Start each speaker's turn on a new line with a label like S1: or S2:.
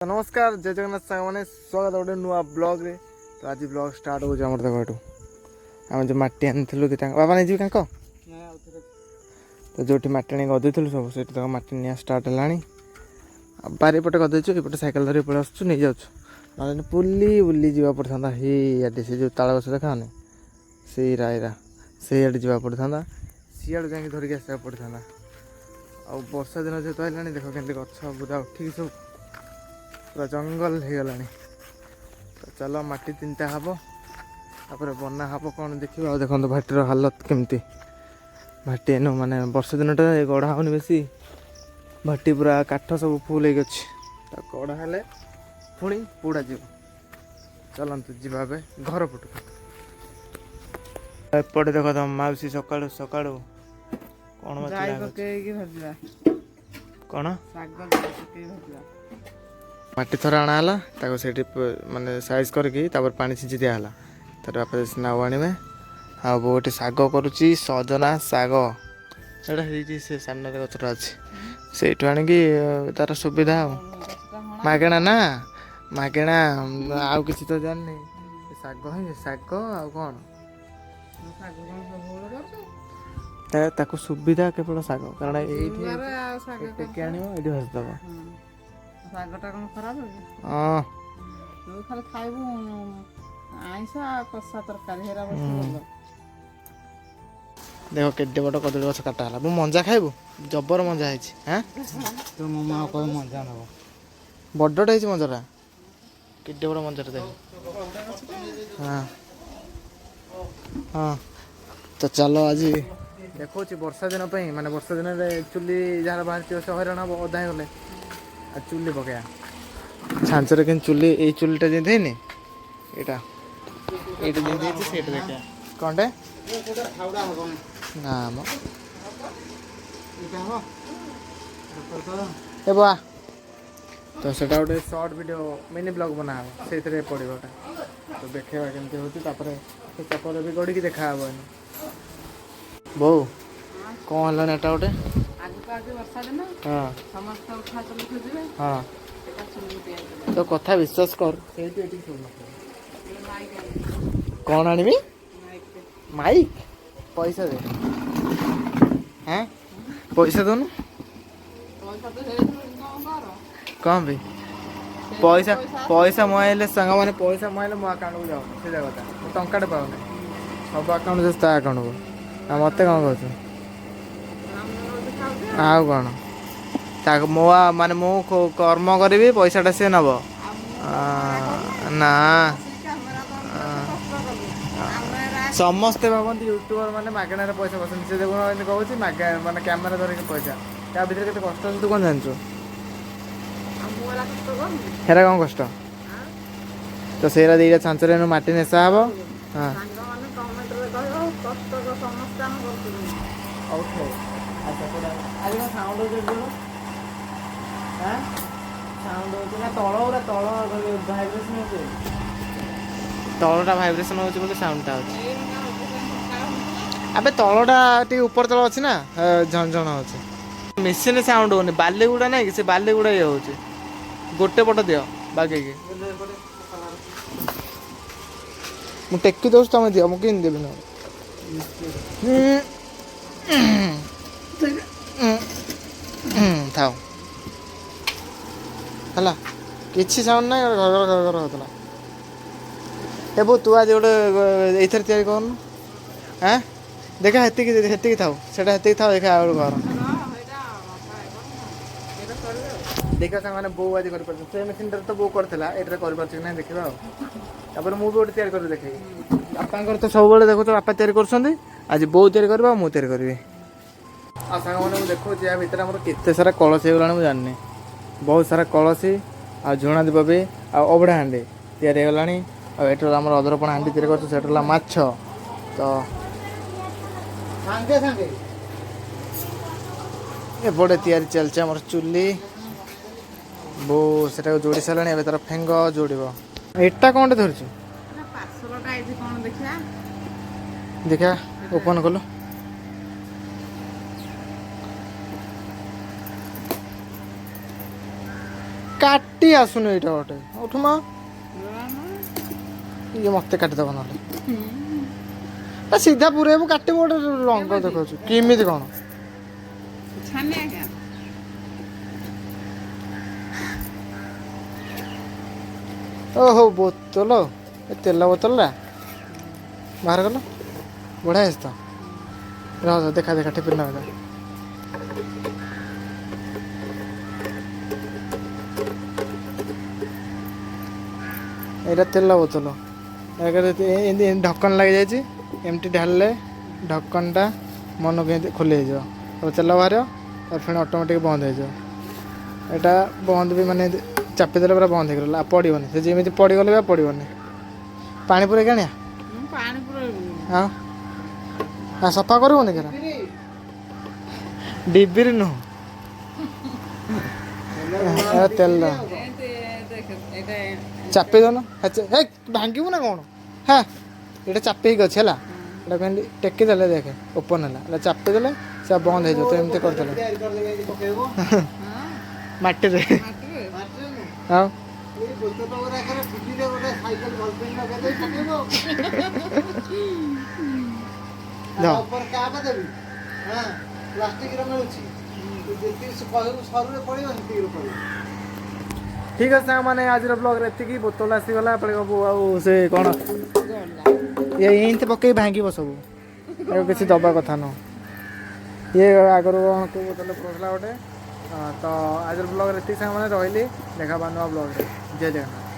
S1: नमस्कार जय जगन्नाथ सांग मैंने स्वागत गोटे नुआ ब्लॉग रे। तो आज ब्लॉग स्टार्ट हो देख एठू आम जो मटी आनी बाबा नहीं जी तो जो मटी आनी गदे सब से मटी निया स्टार्ट है बारीपटे गदेचु ये सैकेल धरी पड़े आसु नहीं जाऊँ ना बुली बुली जा पड़ता ही से जो ताल गछ देखा से रायरा से जा पड़ता सीआड़ जा धरिक आसा पड़ता आ वर्षा दिन जेहतु है देख के गछ पूरा उठिक सब पूरा जंगल हो गला। तो चलो माटी तीनटा हम तापर बना हम कौन देखा देखो भाटीर हालत केमती भाटी एनु माने वर्षा दिनटा गढ़ा होनी बेसी भाटी पूरा काठ सब फुल हो गड़ा हेले पुणी पोड़ा जीव चलतु जा घर पटू एपटे देख तुम मौसी सका सका कौन कौन माटी थर आना से माने साइज करके पानी छिंची दिहला तर बापा नाव आने आ गोटे शाग करुच्ची सजना शाग से सामने गचटा अच्छे से आणिकी तार सुविधा मागेणा ना मागेणा आउ किसी तो जानी शाग ही शाग आ कौन ताको सुविधा केवल शाग कारण ये भाजदब
S2: ଶାଗଟା କ'ଣ ଖରାପ କି? ତୁ ଖାଲି ଖାଇବୁ ଆଇଁଷ ଆଉ କଷା ତରକାରୀ ହେରା ବେଶୀ ଭଲ।
S1: देख केटे बड़ कदली गछ काटा है मु मंजा खाइबू जबर मंजा है
S2: तो मम्मा को मंजा नब
S1: बड़टा है मंजाटा केटे बड़ मंजाटा देख हाँ हाँ तो चलो आज देखो वर्षा दिन माने वर्षा दिन चुली जहाँ बाहर से हईराण हम अदा गले आ चुली पकया छांचर के चुली ये चुलीटा जेमती है यहाँ ये देखा कौनटे ना ए बुआ तो सेटा गोटे शॉर्ट वीडियो मिनी ब्लॉग बना से पड़ो तो देखा केमती हो चपर भी गड़ी देखा बो कौन है एटा गोटे हाँ हाँ तो कथा विश्वास कर कौन आनी माइक पैसा दे हैं पैसा दोनों कौन भी पैसा पैसा मुआइले सांग मैंने पैसा मुआइले मो अकाउंट को जाओ सीधा कथा टंका पाऊना सब अकाउंट ता अकाउंट को मत कौन कह आउ कौन मो माने मो कर्म करी पैसाटा सी नब ना समस्ते भावती यूट्यूबर मैंने मागणार पैसा पसंद से देखो कहूँ माने कैमेरा धरिक पैसा त्या भर के कष्ट तू कौन जानचु हेरा कौन कष्ट तो सेरा दीटा छांचर माटी नेसा हम हाँ साउंड तलटा भाइब्रेशन हो साउंडटा अबे तलटा टी ऊपर तल अच्छी ना झणझण हो मेसीन साउंड होनी बाली गुड़ा ना कि से बाली गुड़ा ये हो गोटे पट दियो बागे मुझे टेकी दौर तुम दियो मुझे देवी ना थाओ है किसी साउंड ना घर घर घर होता ए बो तू आज गोटे एथर तैयारी करन हाँ देखा हेतिकी थाओ सेटा हेतिकी थाओ देखा आउ घर देखा सांग मैंने बो आज कर से मशीन तो बो करथिला एटरे कर पाछ कि नहीं देखबा तापर मु भी गोटे तैयारी कर देखे बापा तो सब बेले देखो तो बापा तैयारी करछंदी आज बो तैयारी करबा मु तैयारी करबी आ सांग मैंने देखो या भीतर हमर केते सारा कलश हो गलानी मु जाननी बहुत सारा कलसी आ झुणा दीप भी आ अबड़ा हांडी तैयारी हो गलानी और आम अदरपण हांडी तैयारी कर माछ तो एपटे तैयारी चलছে आम चुली बो से जोड़ी सारे ए तार फेंग जोड़ एटा कौन धरचु देखा ओपन कलु काटी ଆସୁନି ଏଇଟା ଗୋଟେ ଉଠୁ ମା ଇଏ ମତେ କାଟିଦେବ ନହେଲେ ସିଧା ପୁରେଇବୁ କାଟିବୁ ଗୋଟେ ରଙ୍ଗ ଦେଖାଉଛି କେମିତି କ'ଣ
S2: ଛାନେ ଆଜ୍ଞା
S1: ଓହୋ ବୋତଲ ଏ ତେଲ ବୋତଲଟା ବାହାର କଲ ବଢ଼ିଆ ହେଇଛି ତ ରହ ଦେଖା ଦେଖା ଟିଫିନ୍ ନେବା ଏଇଟା ତେଲ ବୋତଲ ଏମିତି ଢକ୍କନ ଲାଗିଯାଇଛି ଏମିତି ଢାଳିଲେ ଢକ୍କନଟା ମନକୁ ଏମିତି ଖୋଲି ହେଇଯିବ ଆଉ ତେଲ ବାହାରିବ ଆଉ ପୁଣି ଅଟୋମେଟିକ୍ ବନ୍ଦ ହେଇଯିବ ଏଇଟା ବନ୍ଦ ବି ମାନେ ଚାପିଦେଲେ ପୁରା ବନ୍ଦ ହେଇଗଲା ଆଉ ପଡ଼ିବନି ସେ ଯେମିତି ପଡ଼ିଗଲେ ବି ଆଉ ପଡ଼ିବନି ପାଣି ପୁରେଇକି ଆଣିଆ
S2: ପାଣି ପୁରେଇବୁନି
S1: ହଁ ସଫା କରିବୁନି କେରା ଡିବିରି ନୁହଁ ତେଲ ଚାପି ଦେଉନ ହେ ଭାଙ୍ଗିବୁ ନା କ'ଣ ହଁ ଏଇଟା ଚାପି ହେଇକି ଅଛି ହେଲା ଏଇଟା କେମିତି ଟେକି ଦେଲେ ଦେଖେ ଓପନ୍ ହେଲା ଏଇଟା ଚାପି ଦେଲେ ସେ ବନ୍ଦ ହେଇଯିବ ତ ଏମିତି କରିଦେଲେ ମାଟିରେ ଆଉ ଠିକ୍ ଅଛି ସାଙ୍ଗମାନେ ଆଜିର ବ୍ଲଗ୍ରେ ଏତିକି ବୋତଲ ଆସିଗଲା ଆଉ ସେ କ'ଣ ଏମିତି ପକେଇ ଭାଙ୍ଗିବ ସବୁ ଆଉ କିଛି ଦେବା କଥା ନୁହଁ ଇଏ ଆଗରୁ କ'ଣ କେଉଁ ବୋତଲ ପଡ଼ୁଥିଲା ଗୋଟେ ତ ଆଜିର ବ୍ଲଗ୍ରେ ଏତିକି ସାଙ୍ଗମାନେ ରହିଲି ଦେଖା ନୂଆ ବ୍ଲଗ୍ରେ ଜୟ ଜଗନ୍ନାଥ।